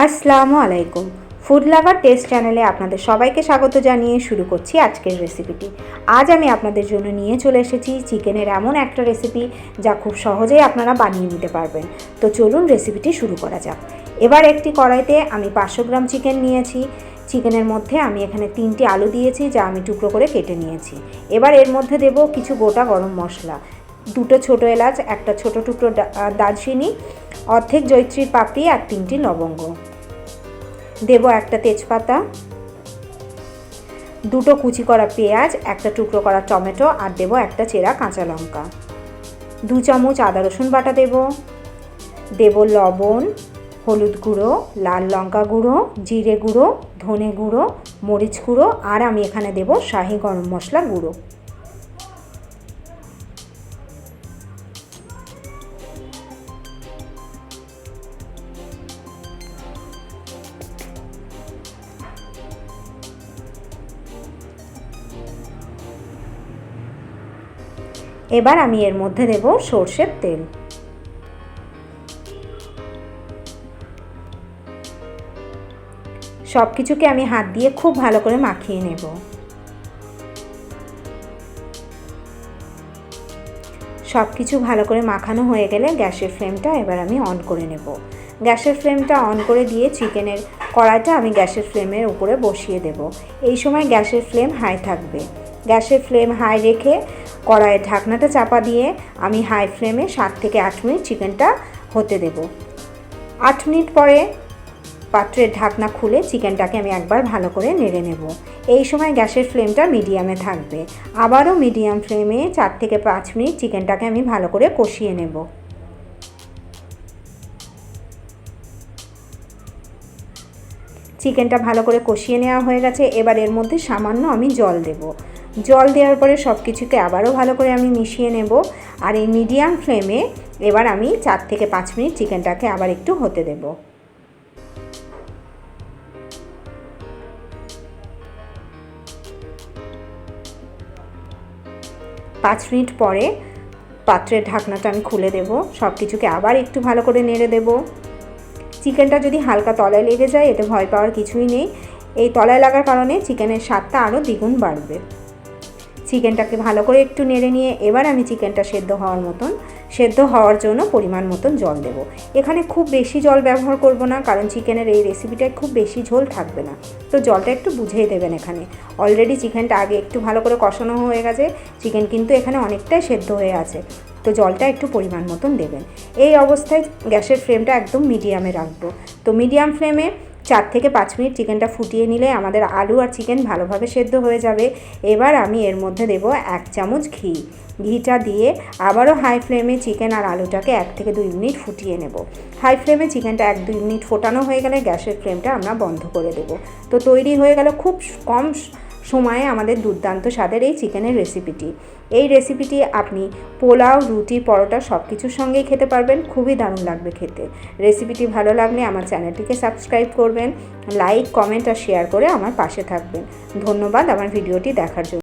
আসসালামু আলাইকুম। Food lover test চ্যানেলে আপনাদের সবাইকে স্বাগত জানিয়ে শুরু করছি আজকের রেসিপিটি। আজ আমি আপনাদের জন্য নিয়ে চলে এসেছি চিকেনের এমন একটা রেসিপি যা খুব সহজেই আপনারা বানিয়ে নিতে পারবেন। তো চলুন রেসিপিটি শুরু করা যাক। এবার একটি কড়াইতে আমি 500 গ্রাম চিকেন নিয়েছি। চিকেনের মধ্যে আমি এখানে 3টি আলু দিয়েছি যা আমি টুকরো করে কেটে নিয়েছি। এবার এর মধ্যে দেব কিছু গোটা গরম মশলা, 2টো ছোটো এলাচ, একটা ছোটো টুকরো দারচিনি, অর্ধেক জয়িত্রীর পাপড়ি আর 3টি লবঙ্গ। দেব একটা তেজপাতা, 2টো কুচি করা পেঁয়াজ, একটা টুকরো করা টমেটো আর দেব একটা চেরা কাঁচা লঙ্কা। 2 চামচ আদা রসুন বাটা দেব লবণ, হলুদ গুঁড়ো, লাল লঙ্কা গুঁড়ো, জিরে গুঁড়ো, ধনে গুঁড়ো, মরিচ গুঁড়ো আর আমি এখানে দেব শাহি গরম মশলা গুঁড়ো। এবার আমি এর মধ্যে দেব সরষের তেল। সব কিছুকে আমি হাত দিয়ে খুব ভালো করে মাখিয়ে নেব। সব কিছু ভালো করে মাখানো হয়ে গেলে গ্যাসের ফ্লেমটা এবার আমি অন করে নেব। গ্যাসের ফ্লেমটা অন করে দিয়ে চিকেনের কড়াইটা আমি গ্যাসের ফ্লেমের উপরে বসিয়ে দেব। এই সময় গ্যাসের ফ্লেম হাই থাকবে। গ্যাসের ফ্লেম হাই রেখে কড়াইয়ের ঢাকনাটা চাপা দিয়ে আমি হাই ফ্লেমে 7 থেকে 8 মিনিট চিকেনটা হতে দেব। 8 মিনিট পরে পাত্রের ঢাকনা খুলে চিকেনটাকে আমি একবার ভালো করে নেড়ে নেব। এই সময় গ্যাসের ফ্লেমটা মিডিয়ামে থাকবে। আবারও মিডিয়াম ফ্লেমে 4 থেকে 5 মিনিট চিকেনটাকে আমি ভালো করে কষিয়ে নেব। চিকেনটা ভালো করে কষিয়ে নেওয়া হয়ে গেছে। এবার এর মধ্যে সামান্য আমি জল দেব। জল দেওয়ার পরে সব কিছুকে আবারও ভালো করে আমি মিশিয়ে নেব। আর এই মিডিয়াম ফ্লেমে এবার আমি 4 থেকে 5 মিনিট চিকেনটাকে আবার একটু হতে দেব। 5 মিনিট পরে পাত্রের ঢাকনাটা আমি খুলে দেব। সব কিছুকে আবার একটু ভালো করে নেড়ে দেব। চিকেনটা যদি হালকা তলায় লেগে যায় এতে ভয় পাওয়ার কিছুই নেই। এই তলায় লাগার কারণে চিকেনের স্বাদটা আরও দ্বিগুণ বাড়বে। চিকেনটাকে ভালো করে একটু নেড়ে নিয়ে এবার আমি চিকেনটা সেদ্ধ হওয়ার জন্য পরিমাণ মতন জল দেব। এখানে খুব বেশি জল ব্যবহার করব না, কারণ চিকেনের এই রেসিপিটায় খুব বেশি ঝোল থাকবে না। তো জলটা একটু বুঝেই দেবেন। এখানে অলরেডি চিকেনটা আগে একটু ভালো করে কষানো হয়ে গেছে। চিকেন কিন্তু এখানে অনেকটাই সেদ্ধ হয়ে আছে। তো জলটা একটু পরিমাণ মতন দেবেন। এই অবস্থায় গ্যাসের ফ্লেমটা একদম মিডিয়ামে রাখবো। তো মিডিয়াম ফ্লেমে 4 থেকে 5 মিনিট চিকেনটা ফুটিয়ে নিলে আমাদের আলু আর চিকেন ভালোভাবে সেদ্ধ হয়ে যাবে। এবার আমি এর মধ্যে দেব 1 চামচ ঘি। ঘিটা দিয়ে আবারও হাই ফ্লেমে চিকেন আর আলুটাকে 1 থেকে 2 মিনিট ফুটিয়ে নেব। হাই ফ্লেমে চিকেনটা 1-2 মিনিট ফোটানো হয়ে গেলে গ্যাসের ফ্লেমটা আমরা বন্ধ করে দেব। তো তৈরি হয়ে গেল খুব কম সময়ে আমাদের দুর্দান্ত স্বাদের এই চিকেনের রেসিপিটি। এই রেসিপিটি আপনি পোলাও, রুটি, পরোটা সব কিছুর সঙ্গেই খেতে পারবেন। খুবই দারুণ লাগবে খেতে। রেসিপিটি ভালো লাগলে আমার চ্যানেলটিকে সাবস্ক্রাইব করবেন, লাইক, কমেন্ট আর শেয়ার করে আমার পাশে থাকবেন। ধন্যবাদ আমার ভিডিওটি দেখার জন্য।